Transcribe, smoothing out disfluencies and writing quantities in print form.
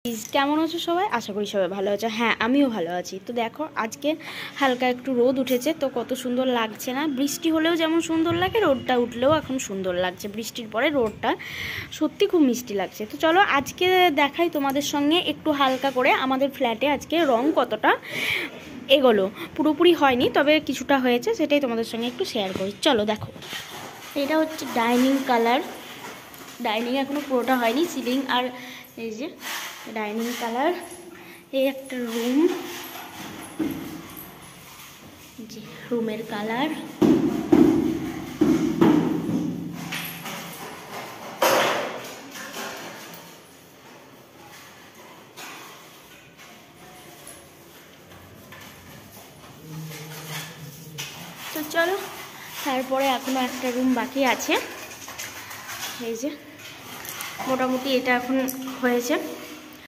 কেমন আছো সবাই? আশা করি সবাই ভালো আছো। হ্যাঁ, আমিও ভালো আছি। তো দেখো, আজকে হালকা একটু রোদ উঠেছে, তো কত সুন্দর লাগছে না? বৃষ্টি হলেও যেমন সুন্দর লাগে, রোদটা উঠলেও এখন সুন্দর লাগছে। বৃষ্টির পরে রোদটা সত্যি খুব মিষ্টি লাগছে। তো চলো আজকে দেখাই তোমাদের সঙ্গে একটু হালকা করে আমাদের ফ্ল্যাটে আজকে রং কতটা এগোলো। পুরোপুরি হয়নি, তবে কিছুটা হয়েছে, সেটাই তোমাদের সঙ্গে একটু শেয়ার করি। চলো দেখো, এটা হচ্ছে ডাইনিং কালার। ডাইনিং এখনো পুরোটা হয়নি, সিলিং আর এই যে ডাইনিং কালার। এই একটা রুম, যে রুমের কালার। তো চলো, তারপরে এখনো একটা রুম বাকি আছে। এই যে মোটামুটি এটা এখন হয়েছে।